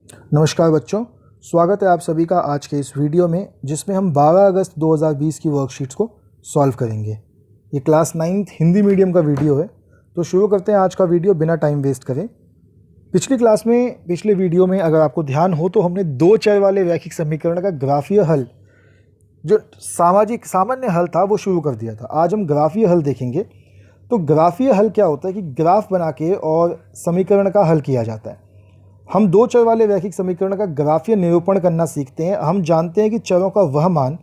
नमस्कार बच्चों, स्वागत है आप सभी का आज के इस वीडियो में जिसमें हम 12 अगस्त 2020 की वर्कशीट्स को सॉल्व करेंगे। ये क्लास 9th हिंदी मीडियम का वीडियो है, तो शुरू करते हैं आज का वीडियो बिना टाइम वेस्ट करें। पिछले वीडियो में अगर आपको ध्यान हो तो हमने दो चर वाले रैखिक समीकरण का ग्राफीय हल, जो सामान्य हल था, वो शुरू कर दिया था। आज हम ग्राफीय हल देखेंगे। तो ग्राफीय हल क्या होता है कि ग्राफ बना के और समीकरण का हल किया जाता है। हम दो चर वाले रैखिक समीकरण का ग्राफीय निरूपण करना सीखते हैं। हम जानते हैं कि चरों का वह मान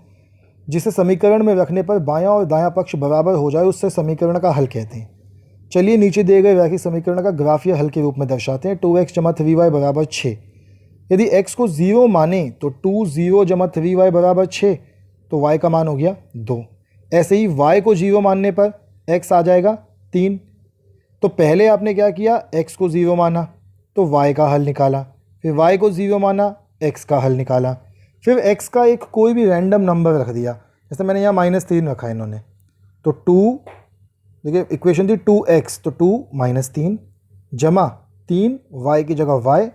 जिसे समीकरण में रखने पर बायां और दायां पक्ष बराबर हो जाए उससे समीकरण का हल कहते हैं। चलिए नीचे दिए गए रैखिक समीकरण का ग्राफीय हल के रूप में दर्शाते हैं। 2x जमा 3y बराबर 6। यदि x को 0 माने तो 2 0 जमा 3y बराबर 6, तो y का मान हो गया 2। ऐसे ही y को 0 मानने पर x आ जाएगा 3। तो पहले आपने क्या किया, x को 0 माना तो y का हल निकाला, फिर y को 0 माना, x का हल निकाला, फिर x का एक कोई भी रैंडम नंबर रख दिया। जैसे मैंने यहाँ -3 रखा है इन्होंने, तो 2, देखिए इक्वेशन थी 2x, तो 2 -3 जमा 3 y की जगह y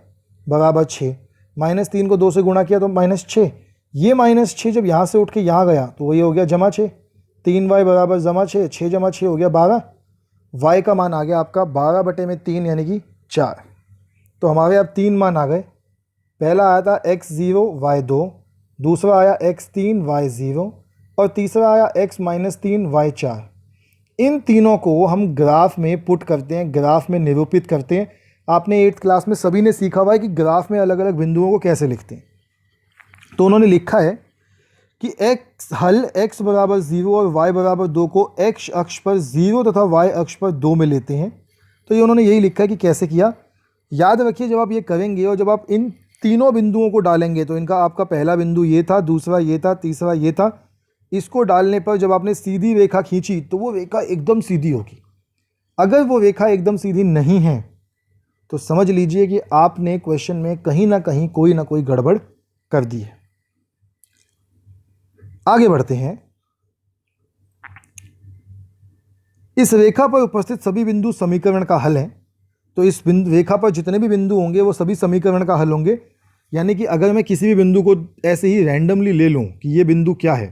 बराबर 6। -3 को 2 से गुणा किया तो -6। ये -6 जब यहाँ से उठ के यहाँ गया तो वही हो गया जमा 6। 3y बराबर जमा 6, 6 जमा 6 हो गया 12। y का मान आ गया आपका 12/3 यानी कि 4। तो हमारे अब 3 मान आ गए। पहला आया था x0 y2, दूसरा आया x3 y0 और तीसरा आया x -3 y4। इन तीनों को हम ग्राफ में पुट करते हैं, ग्राफ में निरूपित करते हैं। आपने 8th क्लास में सभी ने सीखा हुआ है कि ग्राफ में अलग अलग बिंदुओं को कैसे लिखते हैं। तो उन्होंने लिखा है कि हल x बराबर 0 और y बराबर 2 को x अक्ष पर 0 तथा y अक्ष पर 2 में लेते हैं। तो ये उन्होंने यही लिखा है कि कैसे किया। याद रखिए, जब आप ये करेंगे और जब आप इन तीनों बिंदुओं को डालेंगे तो इनका आपका पहला बिंदु ये था, दूसरा ये था, तीसरा ये था। इसको डालने पर जब आपने सीधी रेखा खींची तो वो रेखा एकदम सीधी होगी। अगर वो रेखा एकदम सीधी नहीं है तो समझ लीजिए कि आपने क्वेश्चन में कहीं ना कहीं कोई ना कोई गड़बड़ कर दी है। आगे बढ़ते हैं। इस रेखा पर उपस्थित सभी बिंदु समीकरण का हल है। तो इस रेखा पर जितने भी बिंदु होंगे वो सभी समीकरण का हल होंगे। यानी कि अगर मैं किसी भी बिंदु को ऐसे ही रैंडमली ले लूं कि ये बिंदु क्या है,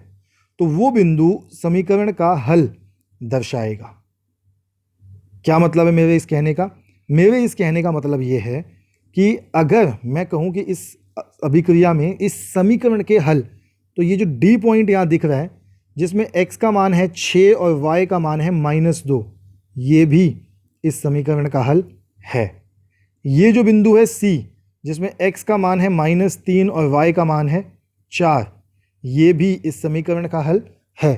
तो वो बिंदु समीकरण का हल दर्शाएगा। क्या मतलब है मेरे इस कहने का? मेरे इस कहने का मतलब ये है कि अगर मैं कहूं कि इस अभिक्रिया में इस समीकरण के हल, तो ये जो डी पॉइंट यहाँ दिख रहा है जिसमें x का मान है 6 और y का मान है -2, ये भी इस समीकरण का हल है। ये जो बिंदु है C जिसमें x का मान है -3 और y का मान है 4, ये भी इस समीकरण का हल है।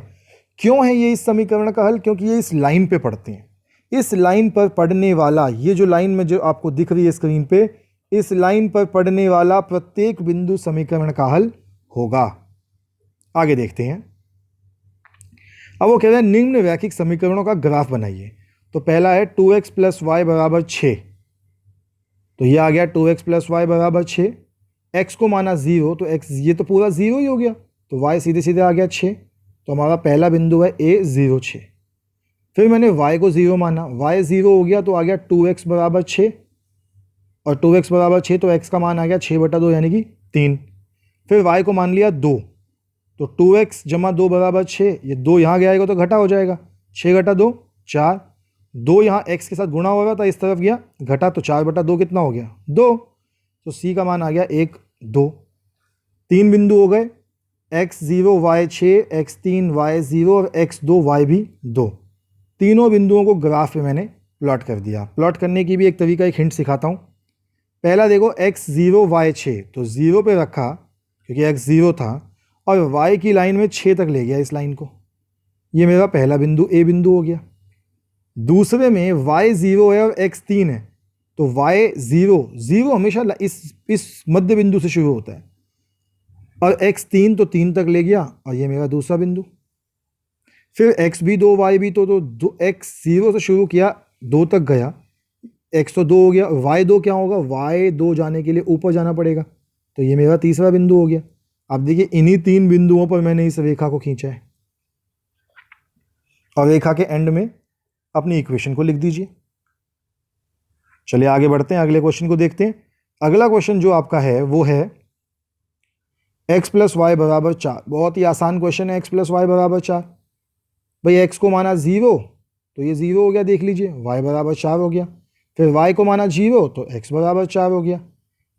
क्यों है ये इस समीकरण का हल? क्योंकि ये इस लाइन पे पड़ते हैं। इस लाइन पर पड़ने वाला, ये जो लाइन में जो आपको दिख रही है स्क्रीन पे, इस लाइन पर पड़ने वाला प्रत्येक बिंदु समीकरण का हल होगा। आगे देखते हैं। अब वो कह रहे हैं निम्न रैखिक समीकरणों का ग्राफ बनाइए। तो पहला है 2x + y बराबर 6। तो ये आ गया 2x + y बराबर 6। x को माना 0, तो x ये तो पूरा 0 ही हो गया, तो y सीधे सीधे आ गया 6। तो हमारा पहला बिंदु है a 0 6। फिर मैंने y को 0 माना, y 0 हो गया तो आ गया 2x बराबर 6, और 2x बराबर 6 तो x का मान आ गया 6/2 यानी कि 3। फिर y को मान लिया 2, तो 2x जमा 2 बराबर 6। ये 2 यहाँ गया आएगा तो घटा हो जाएगा, 6 घटा 2 4। 2 यहाँ x के साथ गुणा हो रहा था, इस तरफ गया घटा, तो 4/2 कितना हो गया 2। तो c का मान आ गया 1 2। 3 बिंदु हो गए, x0 y6 x3 y0 और x2 y भी 2। तीनों बिंदुओं को ग्राफ पे मैंने प्लॉट कर दिया। प्लॉट करने की भी एक तरीका, एक हिंट सिखाता हूँ। पहला देखो x0 y6, तो 0 पे रखा क्योंकि x 0 था, और y की लाइन में 6 तक ले गया इस लाइन को। ये मेरा पहला बिंदु a बिंदु हो गया। दूसरे में y 0 है और x 3 है, तो y 0 हमेशा इस मध्य बिंदु से शुरू होता है, और x 3 तो 3 तक ले गया, और ये मेरा दूसरा बिंदु। फिर x भी 2 y भी तो x 0 से शुरू किया 2 तक गया, x तो 2 हो गया, y 2 क्या होगा, y 2 जाने के लिए ऊपर जाना पड़ेगा, तो ये मेरा तीसरा बिंदु हो गया। अब देखिए इन्हीं 3 बिंदुओं पर मैंने इस रेखा को खींचा है, और रेखा के एंड में अपनी इक्वेशन को लिख दीजिए। चलिए आगे बढ़ते हैं, अगले क्वेश्चन को देखते हैं। अगला क्वेश्चन जो आपका है वो है x प्लस वाई बराबर 4। बहुत ही आसान क्वेश्चन है। x प्लस वाई बराबर 4, भाई x को माना 0 तो ये 0 हो गया, देख लीजिए, y बराबर 4 हो गया। फिर y को माना 0 तो x बराबर 4 हो गया।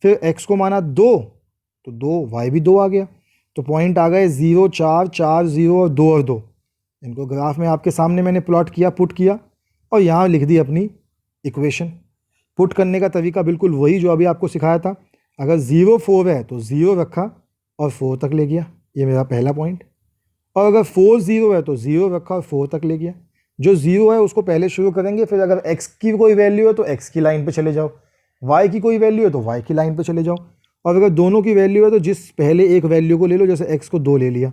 फिर x को माना 2 तो 2, y भी 2 आ गया। तो पॉइंट आ गए 0 4 4 0 और 2 और 2। इनको ग्राफ में आपके सामने मैंने प्लॉट किया, पुट किया और यहाँ लिख दी अपनी इक्वेशन। पुट करने का तरीका बिल्कुल वही जो अभी आपको सिखाया था। अगर 0 4 है तो 0 रखा और 4 तक ले गया, ये मेरा पहला पॉइंट। और अगर 4 0 है तो 0 रखा और 4 तक ले गया। जो 0 है उसको पहले शुरू करेंगे, फिर अगर x की कोई वैल्यू है तो x की लाइन पे चले जाओ, y की कोई वैल्यू है तो y की लाइन पे चले जाओ। और अगर दोनों की वैल्यू है तो जिस पहले एक वैल्यू को ले लो, जैसे x को 2 ले लिया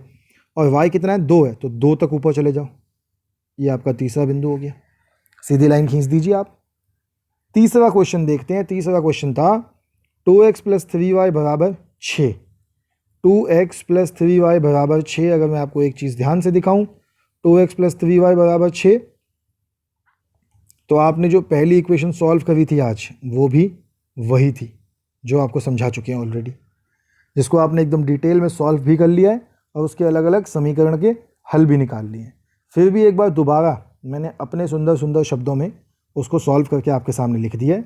और y कितना है 2 है तो 2 तक ऊपर चले जाओ। ये आपका तीसरा बिंदु हो गया। सीधी लाइन खींच दीजिए आप। तीसरा क्वेश्चन देखते हैं। तीसरा क्वेश्चन था 2x प्लस 3y बराबर 6। 2x प्लस 3y बराबर 6। अगर मैं आपको एक चीज़ ध्यान से दिखाऊं, 2x प्लस 3y बराबर 6, तो आपने जो पहली इक्वेशन सॉल्व करी थी आज, वो भी वही थी जो आपको समझा चुके हैं ऑलरेडी, जिसको आपने एकदम डिटेल में सॉल्व भी कर लिया है और उसके अलग अलग समीकरण के हल भी निकाल लिए हैं। फिर भी एक बार दोबारा मैंने अपने सुंदर सुंदर शब्दों में उसको सॉल्व करके आपके सामने लिख दिया है।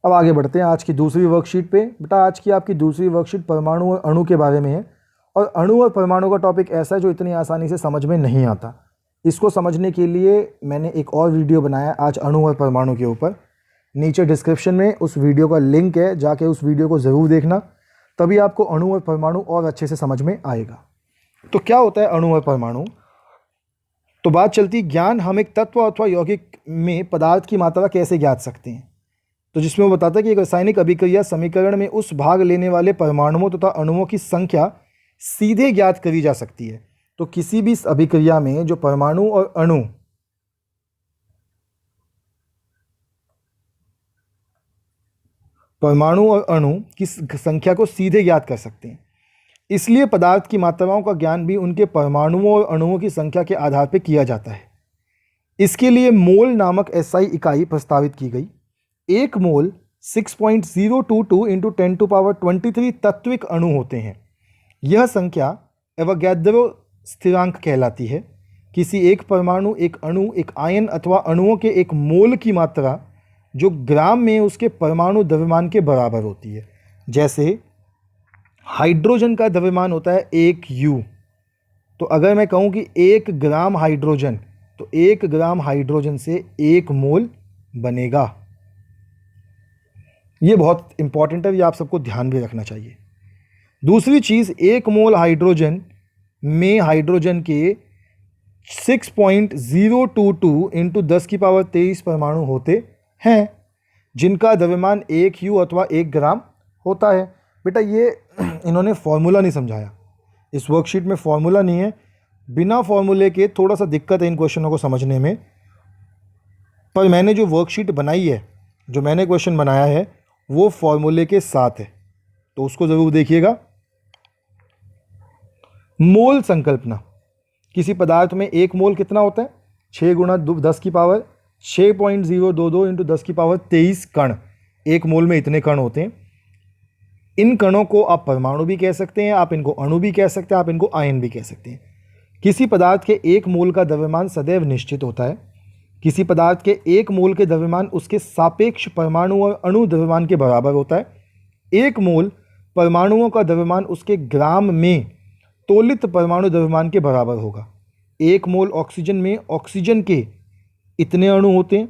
अब आगे बढ़ते हैं आज की दूसरी वर्कशीट पे। बेटा आज की आपकी दूसरी वर्कशीट परमाणु और अणु के बारे में है। और अणु और परमाणु का टॉपिक ऐसा है जो इतनी आसानी से समझ में नहीं आता। इसको समझने के लिए मैंने एक और वीडियो बनाया आज अणु और परमाणु के ऊपर। नीचे डिस्क्रिप्शन में उस वीडियो का लिंक है, जाके उस वीडियो को ज़रूर देखना, तभी आपको अणु और परमाणु और अच्छे से समझ में आएगा। तो क्या होता है अणु और परमाणु? तो बात चलती ज्ञान हम एक तत्व अथवा यौगिक में पदार्थ की मात्रा कैसे ज्ञात सकते हैं। तो जिसमें वो बताता है कि एक रासायनिक अभिक्रिया समीकरण में उस भाग लेने वाले परमाणुओं तथा अणुओं की संख्या सीधे ज्ञात करी जा सकती है। तो किसी भी अभिक्रिया में जो परमाणु और अणु की संख्या को सीधे ज्ञात कर सकते हैं। इसलिए पदार्थ की मात्राओं का ज्ञान भी उनके परमाणुओं और अणुओं की संख्या के आधार पर किया जाता है। इसके लिए मोल नामक एसआई इकाई प्रस्तावित की गई। एक मोल 6.022 इंटू 10⁻23 तत्विक अणु होते हैं। यह संख्या एवोगैड्रो स्थिरांक कहलाती है। किसी एक परमाणु, एक अणु, एक आयन अथवा अणुओं के एक मोल की मात्रा जो ग्राम में उसके परमाणु द्रव्यमान के बराबर होती है। जैसे हाइड्रोजन का द्रव्यमान होता है 1 U। तो अगर मैं कहूँ कि 1 ग्राम हाइड्रोजन, तो 1 ग्राम हाइड्रोजन से 1 मोल बनेगा। ये बहुत इंपॉर्टेंट है, ये आप सबको ध्यान भी रखना चाहिए। दूसरी चीज़, 1 मोल हाइड्रोजन में हाइड्रोजन के 6.022 इंटू 10⁻23 परमाणु होते हैं, जिनका द्रव्यमान 1 U अथवा 1 ग्राम होता है। बेटा ये इन्होंने फॉर्मूला नहीं समझाया, इस वर्कशीट में फॉर्मूला नहीं है। बिना फॉर्मूले के थोड़ा सा दिक्कत है इन क्वेश्चनों को समझने में। पर मैंने जो वर्कशीट बनाई है, जो मैंने क्वेश्चन बनाया है, वो फॉर्मूले के साथ है, तो उसको ज़रूर देखिएगा। मोल संकल्पना। किसी पदार्थ में 1 मोल कितना होता है? 6 गुणा 6.022 इंटू 10⁻23 कण। 1 मोल में इतने कण होते हैं। इन कणों को आप परमाणु भी कह सकते हैं, आप इनको अणु भी कह सकते हैं, आप इनको आयन भी कह सकते हैं। किसी पदार्थ के 1 मोल का द्रव्यमान सदैव निश्चित होता है। किसी पदार्थ के 1 मोल के द्रव्यमान उसके सापेक्ष परमाणु और अणु द्रव्यमान के बराबर होता है। 1 मोल परमाणुओं का द्रव्यमान उसके ग्राम में तोलित परमाणु द्रव्यमान के बराबर होगा। 1 मोल ऑक्सीजन में ऑक्सीजन के इतने अणु होते हैं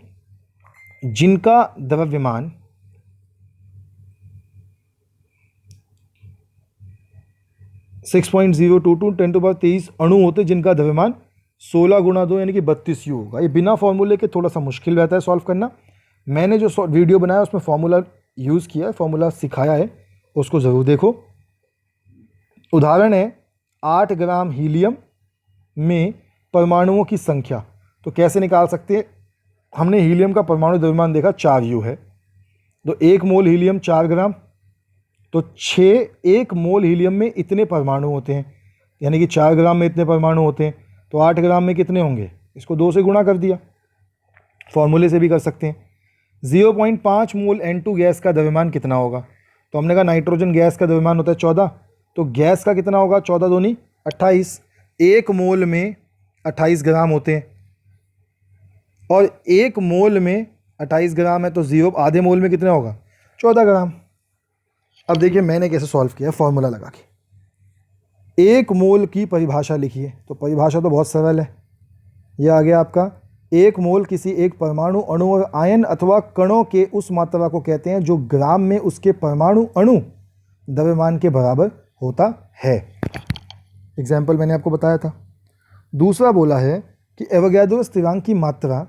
जिनका द्रव्यमान 6.022 10⁻23 अणु होते हैं, जिनका द्रव्यमान 16 गुणा 2 यानी कि 32 U होगा। ये बिना फॉर्मूले के थोड़ा सा मुश्किल रहता है सॉल्व करना। मैंने जो वीडियो बनाया उसमें फॉर्मूला यूज़ किया है, फॉर्मूला सिखाया है, उसको ज़रूर देखो। उदाहरण है 8 ग्राम हीलियम में परमाणुओं की संख्या। तो कैसे निकाल सकते हैं? हमने हीलियम का परमाणु द्रव्यमान देखा 4 U है, तो 1 मोल हीलियम 4 ग्राम, तो 1 मोल हीलियम में इतने परमाणु होते हैं, यानी कि 4 ग्राम में इतने परमाणु होते हैं। तो 8 ग्राम में कितने होंगे? इसको 2 से गुणा कर दिया, फॉर्मूले से भी कर सकते हैं। 0.5 मोल N2 गैस का द्रव्यमान कितना होगा? तो हमने कहा नाइट्रोजन गैस का द्रव्यमान होता है 14, तो गैस का कितना होगा? 14 दूनी 28। 1 मोल में 28 ग्राम होते हैं, और 1 मोल में 28 ग्राम है, तो आधे मोल में कितना होगा? 14 ग्राम। अब देखिए मैंने कैसे सॉल्व किया, फॉर्मूला लगा के। 1 मोल की परिभाषा लिखिए, तो परिभाषा तो बहुत सरल है, ये आ गया आपका 1 मोल किसी एक परमाणु, अणु और आयन अथवा कणों के उस मात्रा को कहते हैं जो ग्राम में उसके परमाणु अणु द्रव्यमान के बराबर होता है। एग्जाम्पल मैंने आपको बताया था। दूसरा बोला है कि एवोगैड्रो स्थिरांक की मात्रा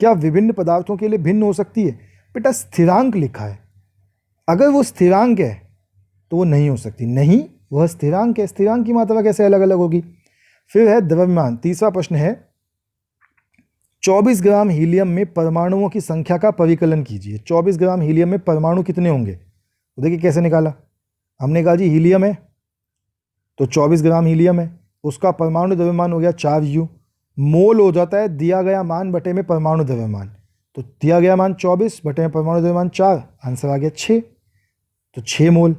क्या विभिन्न पदार्थों के लिए भिन्न हो सकती है? बेटा स्थिरांक लिखा है, अगर वो स्थिरांक है तो वो नहीं हो सकती, नहीं वह स्थिरांक है, स्थिरांक की मात्रा कैसे अलग अलग होगी? फिर है द्रव्यमान। तीसरा प्रश्न है 24 ग्राम हीलियम में परमाणुओं की संख्या का परिकलन कीजिए। 24 ग्राम हीलियम में परमाणु कितने होंगे? तो देखिए कैसे निकाला, हमने कहा जी हीलियम है तो 24 ग्राम हीलियम है, उसका परमाणु द्रव्यमान हो गया 4U। मोल हो जाता है दिया गया मान बटे में परमाणु द्रव्यमान, तो दिया गया मान 24 बटे में परमाणु द्रव्यमान 4, आंसर आ गया 6, तो 6 मोल।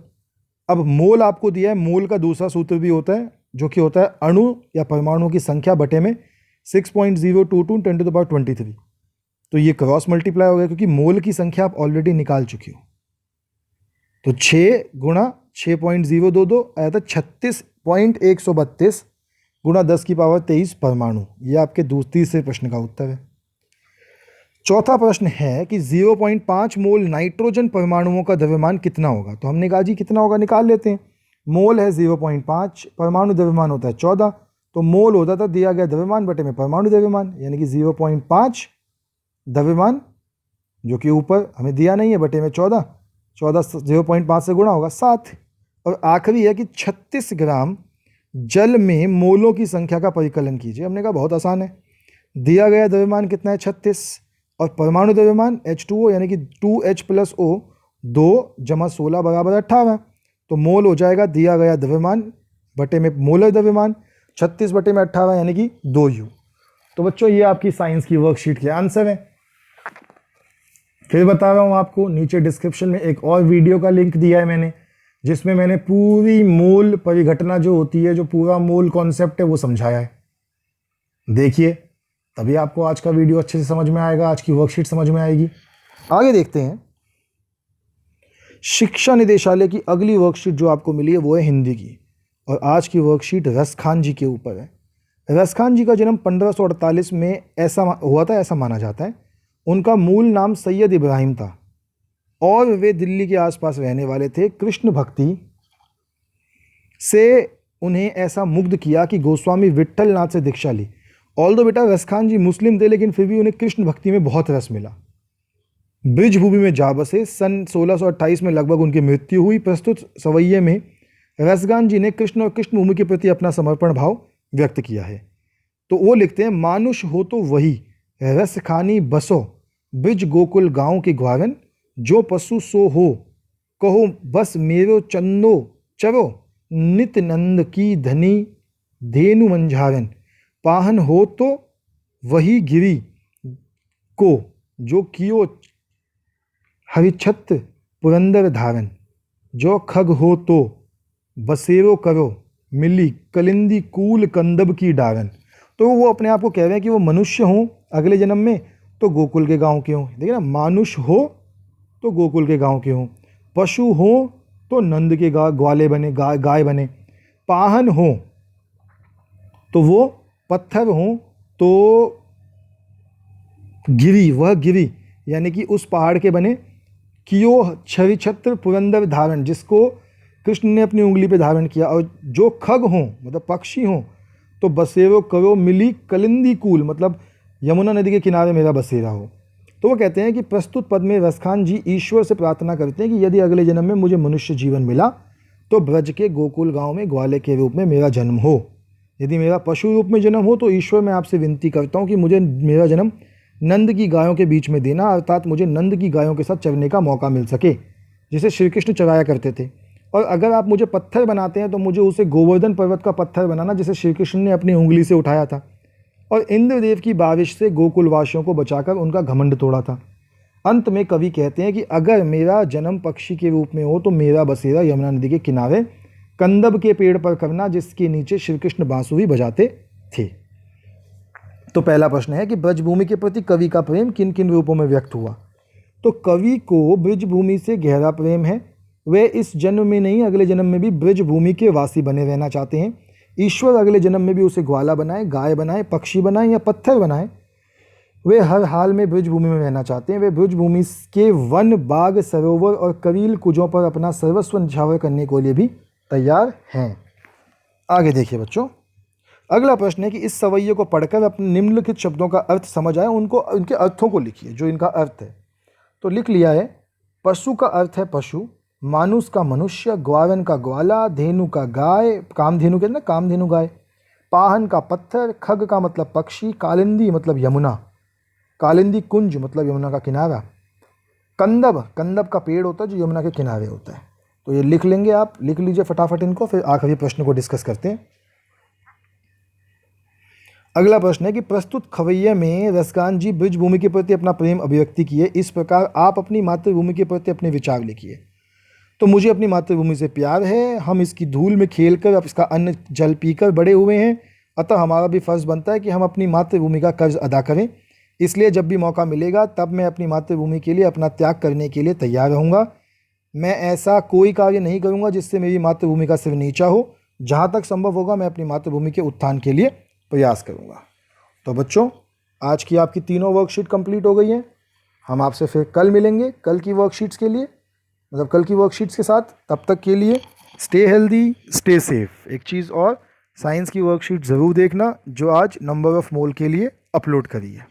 अब मोल आपको दिया है, मोल का दूसरा सूत्र भी होता है जो कि होता है अणु या परमाणुओं की संख्या बटे में 6.022 10 to the power 23। तो ये क्रॉस मल्टीप्लाई हो गया क्योंकि मोल की संख्या आप ऑलरेडी निकाल चुके हो। तो 6 गुणा 6.022 आया था 36.132 गुणा 10 की पावर 23 परमाणु। ये आपके तीसरे प्रश्न का उत्तर है। चौथा प्रश्न है कि 0.5 मोल नाइट्रोजन परमाणुओं का द्रव्यमान कितना होगा? तो हमने कहा जी कितना होगा निकाल लेते हैं। मोल है 0.5, परमाणु द्रव्यमान होता है 14, तो मोल होता था दिया गया द्रव्यमान बटे में परमाणु द्रव्यमान, यानी कि 0.5 द्रव्यमान जो कि ऊपर हमें दिया नहीं है बटे में 14, 0.5 से गुणा होगा 7। और आखिरी है कि 36 ग्राम जल में मोलों की संख्या का परिकलन कीजिए। हमने कहा बहुत आसान है, दिया गया द्रव्यमान कितना है 36 और परमाणु द्रव्यमान H2O यानी कि 2H+O 2 + 16 = 18, तो मोल हो जाएगा दिया गया द्रव्यमान बटे में मोलर द्रव्यमान 36 बटे में 18 यानी कि 2U। तो बच्चों ये आपकी साइंस की वर्कशीट के आंसर है। फिर बता रहा हूँ आपको, नीचे डिस्क्रिप्शन में एक और वीडियो का लिंक दिया है मैंने, जिसमें मैंने पूरी मोल परिघटना जो होती है, जो पूरा मोल कॉन्सेप्ट है वो समझाया है। देखिए तभी आपको आज का वीडियो अच्छे से समझ में आएगा, आज की वर्कशीट समझ में आएगी। आगे देखते हैं। शिक्षा निदेशालय की अगली वर्कशीट जो आपको मिली है वो है हिंदी की, और आज की वर्कशीट रसखान जी के ऊपर है। रसखान जी का जन्म 1548 में ऐसा हुआ था, ऐसा माना जाता है। उनका मूल नाम सैयद इब्राहिम था और वे दिल्ली के आसपास रहने वाले थे। कृष्ण भक्ति से उन्हें ऐसा मुग्ध किया कि गोस्वामी विट्ठल नाथ से दीक्षा ली। ऑल्दो बेटा रसखान जी मुस्लिम थे, लेकिन फिर भी उन्हें कृष्ण भक्ति में बहुत रस मिला। ब्रिजभूमि में जा बसे। सन 1628 में लगभग उनकी मृत्यु हुई। प्रस्तुत सवैये में रसखान जी ने कृष्ण और कृष्ण भूमि के प्रति अपना समर्पण भाव व्यक्त किया है। तो वो लिखते हैं, मानुष हो तो वही रस खानी बसो, ब्रिज गोकुल गांव के ग्वारन, जो पशु सो हो कहो बस मेरो चंदो चरो, नित नंद की धनी धेनु मंझारन, पाहन हो तो वही गिरी को, जो कियो हरिछत्र पुरंदर धारन, जो खग हो तो बसेरो करो, मिली कलिंदी कूल कंदब की डारन। तो वो अपने आप को कह रहे हैं कि वो मनुष्य हों अगले जन्म में तो गोकुल के गांव के हों। देखिए ना, मानुष हो तो गोकुल के गांव के हों, पशु हो तो नंद के ग्वाले बने, गाय बने, पाहन हो तो वो पत्थर हो, तो गिरी वह गिरी यानी कि उस पहाड़ के बने, कियो छरिछत्र पुरंदर धारण जिसको कृष्ण ने अपनी उंगली पे धारण किया, और जो खग हों मतलब पक्षी हों तो बसेरो करो, मिली कलिंदी कूल मतलब यमुना नदी के किनारे मेरा बसेरा हो। तो वो कहते हैं कि प्रस्तुत पद में रसखान जी ईश्वर से प्रार्थना करते हैं कि यदि अगले जन्म में मुझे मनुष्य जीवन मिला तो ब्रज के गोकुल गांव में ग्वाले के रूप में मेरा जन्म हो। यदि मेरा पशु रूप में जन्म हो तो ईश्वर मैं आपसे विनती करता हूँ कि मुझे मेरा जन्म नंद की गायों के बीच में देना, अर्थात मुझे नंद की गायों के साथ चरने का मौका मिल सके, जिसे श्री कृष्ण चराया करते थे। और अगर आप मुझे पत्थर बनाते हैं तो मुझे उसे गोवर्धन पर्वत का पत्थर बनाना, जिसे श्री कृष्ण ने अपनी उंगली से उठाया था और इंद्रदेव की बारिश से गोकुलवासियों को बचाकर उनका घमंड तोड़ा था। अंत में कवि कहते हैं कि अगर मेरा जन्म पक्षी के रूप में हो तो मेरा बसेरा यमुना नदी के किनारे कंदब के पेड़ पर करना, जिसके नीचे श्री कृष्ण बांसुरी बजाते थे। तो पहला प्रश्न है कि ब्रजभूमि के प्रति कवि का प्रेम किन किन रूपों में व्यक्त हुआ। तो कवि को ब्रजभूमि से गहरा प्रेम है। वे इस जन्म में नहीं, अगले जन्म में भी ब्रजभूमि के वासी बने रहना चाहते हैं। ईश्वर अगले जन्म में भी उसे ग्वाला बनाए, गाय बनाए, पक्षी बनाए या पत्थर बनाए, वे हर हाल में ब्रजभूमि में रहना चाहते हैं। वे ब्रजभूमि के वन, बाग, सरोवर और करील कुजों पर अपना सर्वस्व न्यौछावर करने के लिए भी तैयार हैं। आगे देखिए बच्चों, अगला प्रश्न है कि इस सवैये को पढ़कर अपने निम्नलिखित शब्दों का अर्थ समझ आए, उनके अर्थों को लिखिए जो इनका अर्थ है। तो लिख लिया है, पशु का अर्थ है पशु, मानुष का मनुष्य, ग्वारन का ग्वाला, धेनु का गाय, कामधेनु कहते हैं ना, कामधेनु गाय, पाहन का पत्थर, खग का मतलब पक्षी, कालिंदी मतलब यमुना, कालिंदी कुंज मतलब यमुना का किनारा, कंदब, कंदब का पेड़ होता है जो यमुना के किनारे होता है। तो ये लिख लेंगे, आप लिख लीजिए फटाफट इनको, फिर आखिरी प्रश्न को डिस्कस करते हैं। अगला प्रश्न है कि प्रस्तुत खवैया में रसगान जी ब्रजभूमि के प्रति अपना प्रेम अभिव्यक्ति किए, इस प्रकार आप अपनी मातृभूमि के प्रति अपने विचार लिखिए। तो मुझे अपनी मातृभूमि से प्यार है, हम इसकी धूल में खेलकर, अब इसका अन्न जल पीकर बड़े हुए हैं, अतः हमारा भी फर्ज बनता है कि हम अपनी मातृभूमि का कर्ज अदा करें। इसलिए जब भी मौका मिलेगा तब मैं अपनी मातृभूमि के लिए अपना त्याग करने के लिए तैयार रहूँगा। मैं ऐसा कोई कार्य नहीं करूँगा जिससे मेरी मातृभूमि का सिर नीचा हो। जहाँ तक संभव होगा मैं अपनी मातृभूमि के उत्थान के लिए प्रयास करूँगा। तो बच्चों, आज की आपकी तीनों वर्कशीट कंप्लीट हो गई हैं। हम आपसे फिर कल मिलेंगे कल की वर्कशीट्स के लिए, मतलब कल की वर्कशीट्स के साथ। तब तक के लिए स्टे हेल्दी, स्टे सेफ। एक चीज़ और, साइंस की वर्कशीट ज़रूर देखना जो आज नंबर ऑफ मोल के लिए अपलोड करी है।